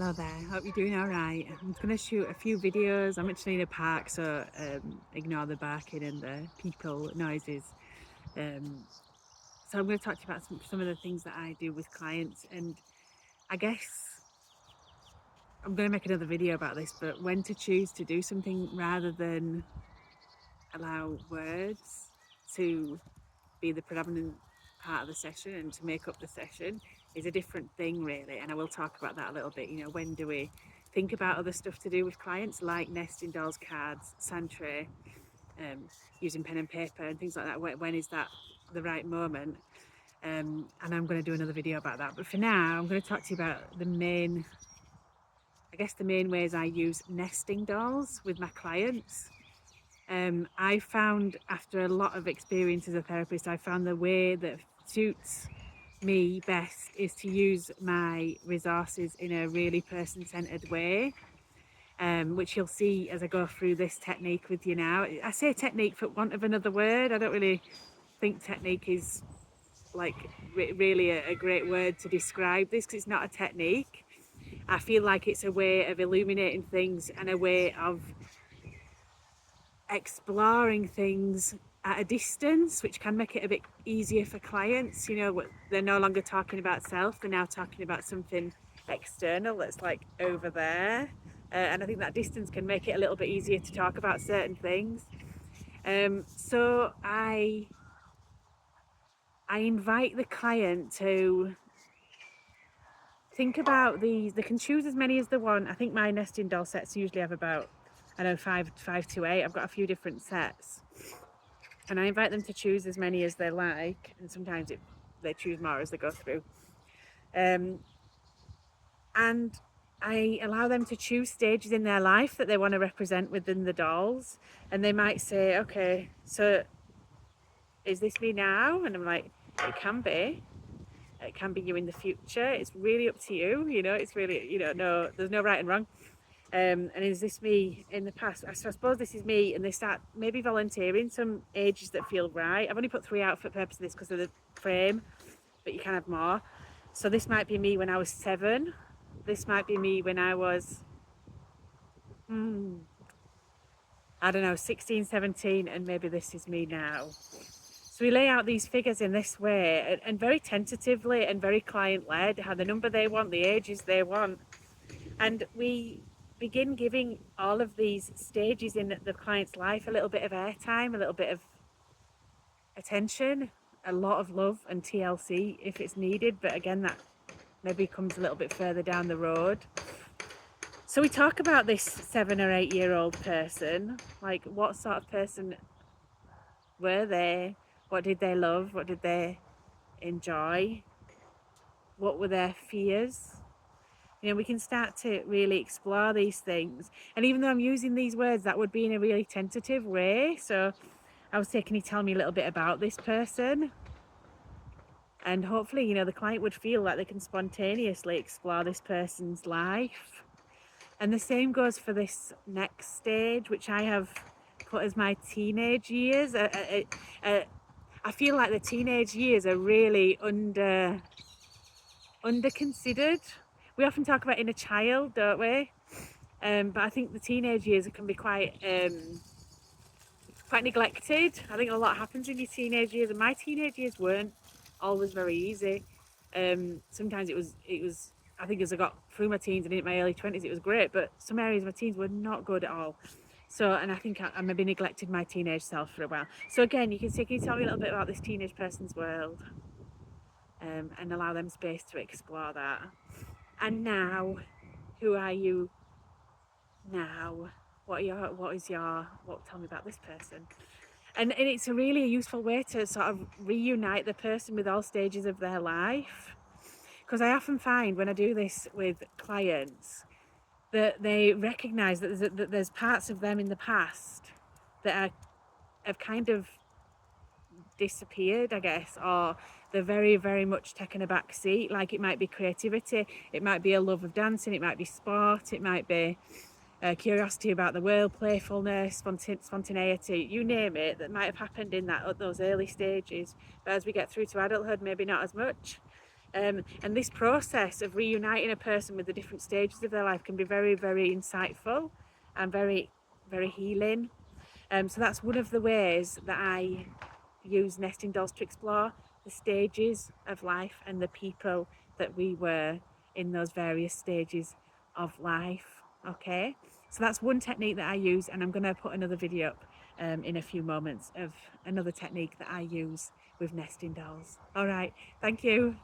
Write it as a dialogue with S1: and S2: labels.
S1: Hello there, hope you're doing all right. I'm going to shoot a few videos. I'm actually in a park, so ignore the barking and the people noises. Um, so I'm going to talk to you about some of the things that I do with clients, and I guess I'm going to make another video about this, but when to choose to do something rather than allow words to be the predominant part of the session and to make up the session is a different thing, really. And I will talk about that a little bit. You know, when do we think about other stuff to do with clients, like nesting dolls, cards, sand tray, using pen and paper and things like that? When is that the right moment? And I'm going to do another video about that. But for now, I'm going to talk to you about the main ways I use nesting dolls with my clients. I found, after a lot of experience as a therapist, I found the way that suits me best is to use my resources in a really person-centered way, which you'll see as I go through this technique with you now. I say technique for want of another word. I don't really think technique is like really a great word to describe this, because it's not a technique. I feel like it's a way of illuminating things and a way of exploring things at a distance, which can make it a bit easier for clients. You know, they're no longer talking about self, they're now talking about something external that's like over there. And I think that distance can make it a little bit easier to talk about certain things. So I invite the client to think about these. They can choose as many as they want. I think my nesting doll sets usually have about, I don't know, five to eight. I've got a few different sets, and I invite them to choose as many as they like, and sometimes they choose more as they go through. And I allow them to choose stages in their life that they want to represent within the dolls. And they might say, okay, so is this me now? And I'm like, it can be. It can be you in the future. It's really up to you. You know, it's really, no, there's no right and wrong. And is this me in the past? So I suppose this is me, and they start maybe volunteering some ages that feel right. I've only put 3 out for purpose of this because of the frame, but you can have more. So this might be me when I was 7. This might be me when I was, I don't know, 16, 17, and maybe this is me now. So we lay out these figures in this way, and very tentatively and very client-led, how the number they want, the ages they want. And we begin giving all of these stages in the client's life a little bit of airtime, a little bit of attention, a lot of love and TLC if it's needed. But again, that maybe comes a little bit further down the road. So we talk about this 7 or 8 year old person, like what sort of person were they? What did they love? What did they enjoy? What were their fears? You know, we can start to really explore these things. And even though I'm using these words, that would be in a really tentative way. So I would say, can you tell me a little bit about this person? And hopefully, you know, the client would feel like they can spontaneously explore this person's life. And the same goes for this next stage, which I have put as my teenage years. I feel like the teenage years are really under considered. We often talk about inner child, don't we? But I think the teenage years can be quite neglected. I think a lot happens in your teenage years, and my teenage years weren't always very easy. Sometimes it was. I think as I got through my teens and into my early 20s, it was great, but some areas of my teens were not good at all. So, and I think I maybe neglected my teenage self for a while. So again, you can you tell me a little bit about this teenage person's world, and allow them space to explore that. And now, who are you now? Tell me about this person. And it's a really useful way to sort of reunite the person with all stages of their life. Because I often find when I do this with clients that they recognize that there's parts of them in the past that have kind of disappeared, I guess, or they're very, very much taken a back seat. Like it might be creativity, it might be a love of dancing, it might be sport, it might be curiosity about the world, playfulness, spontaneity, you name it, that might have happened in those early stages. But as we get through to adulthood, maybe not as much. And this process of reuniting a person with the different stages of their life can be very, very insightful and very, very healing. So that's one of the ways that I use nesting dolls to explore the stages of life and the people that we were in those various stages of life. Okay, so that's one technique that I use, and I'm going to put another video up in a few moments of another technique that I use with nesting dolls. All right, thank you.